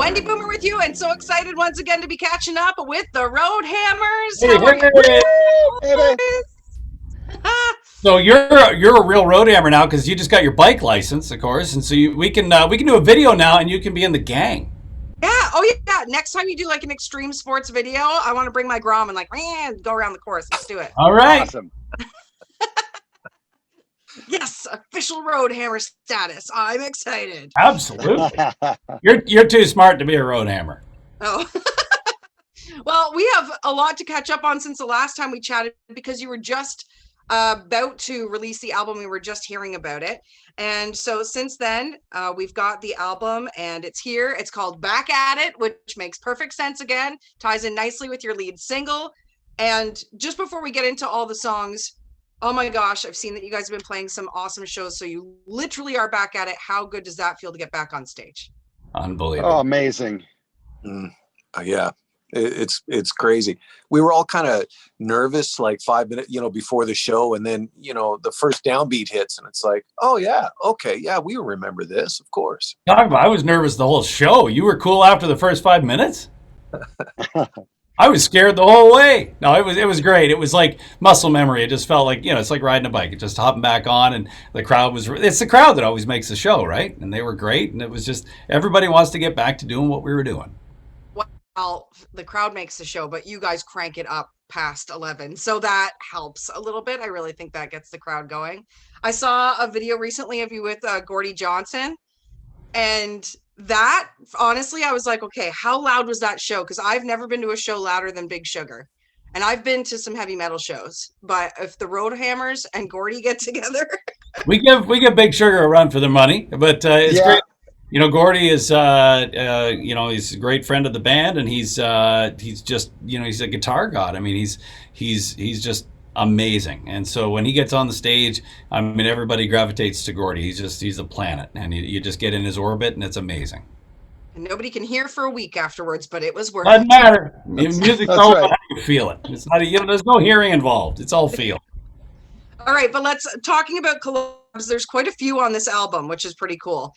Wendy Boomer with you, and so excited once again to be catching up with the Roadhammers. Hey, How are you? Hey, so you're a real Roadhammer now because you just got your bike license, of course, and so we can do a video now, and you can be in the gang. Yeah. Oh yeah. Next time you do like an extreme sports video, I want to bring my Grom and like, man, go around the course. Let's do it. All right. awesome. Yes, official Roadhammer status. I'm excited. Absolutely. You're too smart to be a Roadhammer. Oh. Well, we have a lot to catch up on since the last time we chatted because you were just about to release the album. We were just hearing about it. And so since then, we've got the album and it's here. It's called Back at It, which makes perfect sense again, ties in nicely with your lead single. And just before we get into all the songs, oh my gosh, I've seen that you guys have been playing some awesome shows. So you literally are back at it. How good does that feel to get back on stage? Unbelievable. Oh, amazing. Yeah, it's crazy. We were all kind of nervous, like 5 minutes, before the show, and then the first downbeat hits, and it's like, oh yeah, okay, yeah, we remember this, of course. I was nervous the whole show. You were cool after the first 5 minutes. I was scared the whole way. No, it was great. It was like muscle memory. It just felt like, it's like riding a bike. It just hopping back on, and the crowd it's the crowd that always makes the show, right? And they were great, and it was just everybody wants to get back to doing what we were doing. Well, the crowd makes the show, but you guys crank it up past 11. So that helps a little bit. I really think that gets the crowd going. I saw a video recently of you with Gordy Johnson, and that honestly, I was like, okay, how loud was that show? Because I've never been to a show louder than Big Sugar, and I've been to some heavy metal shows. But if the Roadhammers and Gordy get together, we give Big Sugar a run for their money, but it's great. Gordy is he's a great friend of the band, and he's just he's a guitar god. I mean, he's just amazing. And so when he gets on the stage, I mean, everybody gravitates to Gordy. He's a planet, and you just get in his orbit, and it's amazing. and nobody can hear for a week afterwards, but it was worth Doesn't it. matter. Music's all right. about how you feel it. It's not there's no hearing involved. It's all feel. All right, but let's talking about collabs. There's quite a few on this album, which is pretty cool.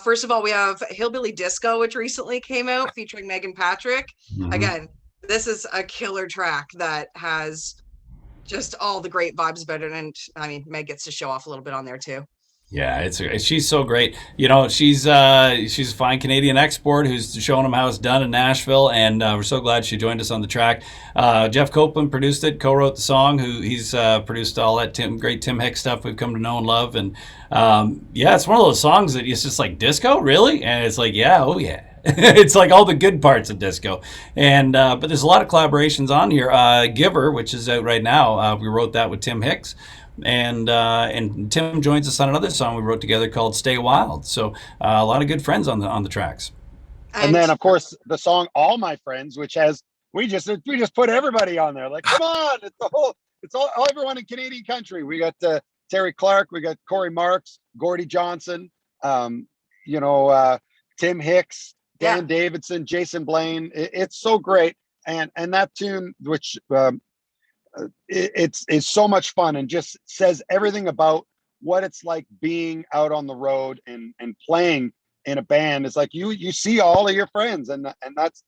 First of all, we have Hillbilly Disco, which recently came out featuring Megan Patrick. Mhm. Again, this is a killer track that has just all the great vibes about it. And I mean, Meg gets to show off a little bit on there too. Yeah, she's so great. She's a fine Canadian export who's showing them how it's done in Nashville, and we're so glad she joined us on the track. Jeff Copeland produced it, co-wrote the song. He's produced all that great Tim Hicks stuff we've come to know and love. And yeah, it's one of those songs that it's just like, disco, really? And it's like, yeah, oh yeah. It's like all the good parts of disco. And but there's a lot of collaborations on here. Giver, which is out right now, we wrote that with Tim Hicks. And Tim joins us on another song we wrote together called "Stay Wild." So a lot of good friends on the tracks. And then, of course, the song "All My Friends," which has we just put everybody on there. Like, come on, it's all everyone in Canadian country. We got Terry Clark, we got Corey Marks, Gordy Johnson, Tim Hicks, Dan Davidson, Jason Blaine. It's so great, and that tune, which it's so much fun and just says everything about what it's like being out on the road and playing in a band. It's like you see all of your friends, and that's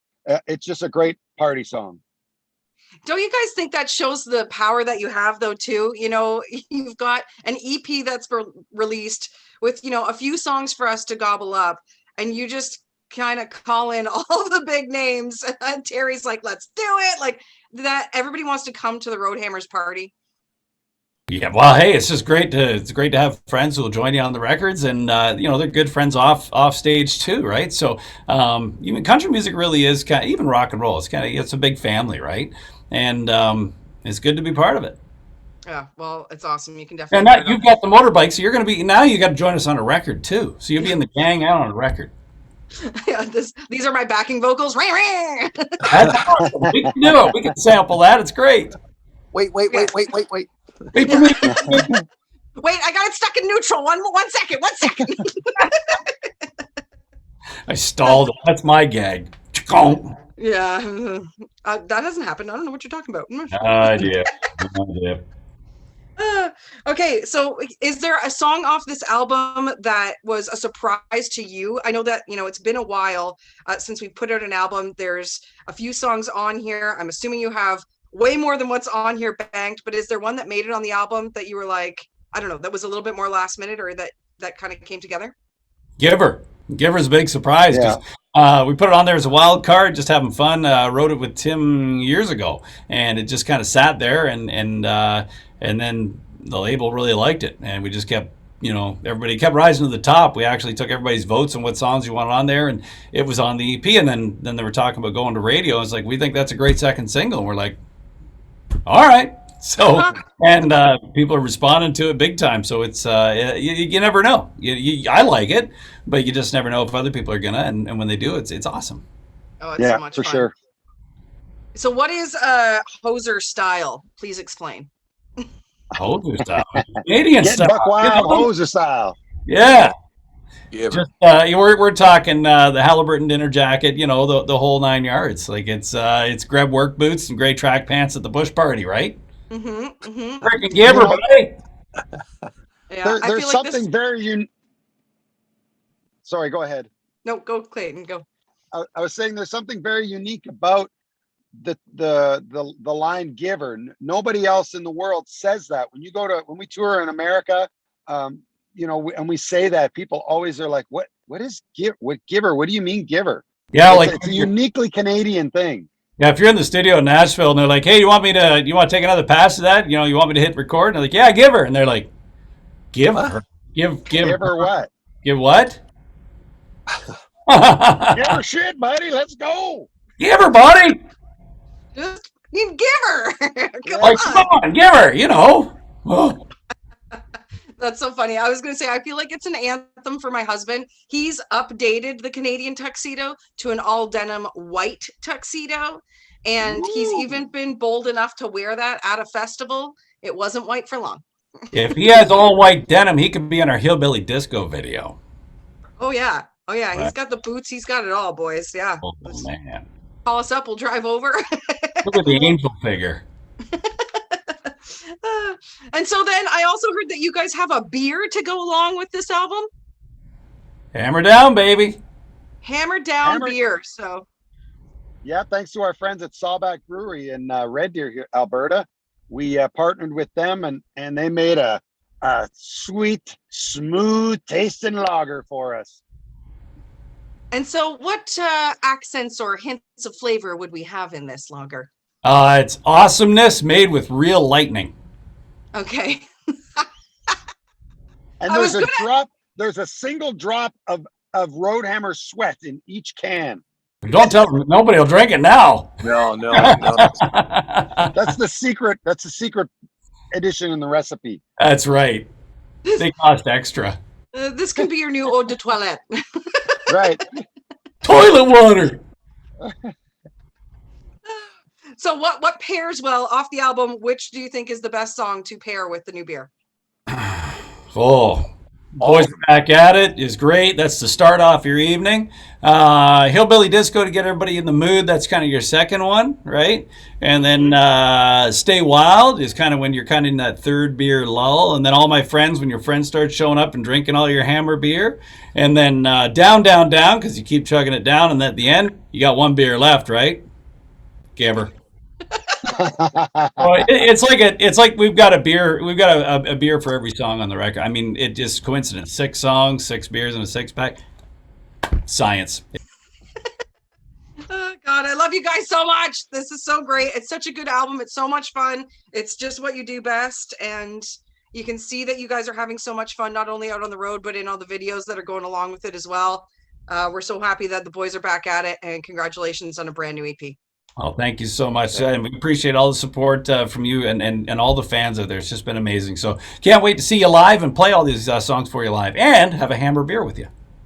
it's just a great party song. Don't you guys think that shows the power that you have, though, too? You've got an EP that's released with, a few songs for us to gobble up, and you just kind of call in all the big names. And Terry's like, let's do it. Like that, everybody wants to come to the Roadhammers party. Yeah, well, hey, it's great to have friends who will join you on the records, and they're good friends off stage too, right? So even country music really is kind of, even rock and roll. It's a big family, right? And it's good to be part of it. Yeah, well, it's awesome. You can And definitely. now you've got the motorbike, so you're going to be now. You got to join us on a record too. So you'll be in the gang out on a record. Yeah, these are my backing vocals. That's awesome. We can do it. We can sample that. It's great. Wait. Wait for me. Wait, I got it stuck in neutral. One second. I stalled. That's my gag. Yeah, that hasn't happened. I don't know what you're talking about. No idea. Okay, so is there a song off this album that was a surprise to you? I know that, it's been a while since we put out an album. There's a few songs on here. I'm assuming you have way more than what's on here banked, but is there one that made it on the album that you were like, I don't know, that was a little bit more last minute, or that kind of came together? Giver. Giver's a big surprise because Yeah. we put it on there as a wild card, just having fun. Wrote it with Tim years ago, and it just kind of sat there, and then the label really liked it, and we just kept, everybody kept rising to the top. We actually took everybody's votes on what songs you wanted on there, and it was on the EP. And then they were talking about going to radio. It's like, we think that's a great second single. And we're like, all right. So, and people are responding to it big time. So it's you never know. I like it, but you just never know if other people are gonna. And when they do, it's awesome. Oh, it's so Yeah, much for fun. sure. So what is Hoser style? Please explain. Hoser style, Canadian Getting style. buck wild, You know? hoser style. Yeah. Giver. Just we're talking the Halliburton dinner jacket, the whole 9 yards. Like it's grab work boots and gray track pants at the bush party, right? Freaking Giver, buddy. Yeah, I There's feel like this. something very Sorry, go ahead. No, go Clayton, go. I was saying there's something very unique about the line giver. Nobody else in the world says that. When we tour in America, and we say that, people always are like, what is giver? What do you mean giver? Yeah, It's a uniquely Canadian thing. yeah. If you're in the studio in Nashville and they're like, "Hey, you want to take another pass of that? You want me to hit record?" And they're like, "Yeah, Giver." And they're like, "Give her, give Giver what? give what?" Giver shit, buddy. Let's go. Giver, buddy. Just you give her. Come Like, on. come on, Giver. Oh. That's so funny. I was going to say, I feel like it's an anthem for my husband. He's updated the Canadian tuxedo to an all denim white tuxedo. And he's Ooh. even been bold enough to wear that at a festival. It wasn't white for long. If he has all white denim, he could be in our hillbilly disco video. Oh, yeah. Oh, yeah. He's Right. got the boots. He's got it all, boys. Yeah. Oh Just man, call us up. We'll drive over. look at the angel figure. And so then I also heard that you guys have a beer to go along with this album. Hammer down, baby. Hammer down Hammer- beer. So Yeah, thanks to our friends at Sawback Brewery in Red Deer, Alberta. We partnered with them, and they made a sweet, smooth tasting lager for us. And so what accents or hints of flavor would we have in this lager? It's awesomeness made with real lightning. Okay. And I was there's a single drop of Roadhammer sweat in each can. Don't tell nobody will drink it now. No. That's the secret. That's the secret addition in the recipe. That's right. They cost extra. This can be your new eau de toilette. Right. Toilet water. So what pairs well off the album? Which do you think is the best song to pair with the new beer? Oh, Boys Are Back at It is great. That's to start off your evening. Hillbilly Disco to get everybody in the mood. That's kind of your second one, right? And then Stay Wild is kind of when you're kind of in that third beer lull. And then All My Friends, when your friends start showing up and drinking all your hammer beer. And then Down, Down, Down, because you keep chugging it down. And at the end, you got one beer left, right? Giver. Well, it's like we've got a beer. We've got a beer for every song on the record. I mean, it just coincidence. 6 songs, 6 beers, and a 6-pack. Science. Oh, God, I love you guys so much. This is so great. It's such a good album. It's so much fun. It's just what you do best. And you can see that you guys are having so much fun, not only out on the road, but in all the videos that are going along with it as well. We're so happy that the boys are back at it. And congratulations on a brand new EP. Well, thank you so much. And we appreciate all the support from you and all the fans out there. It's just been amazing. So can't wait to see you live and play all these songs for you live and have a hammer beer with you.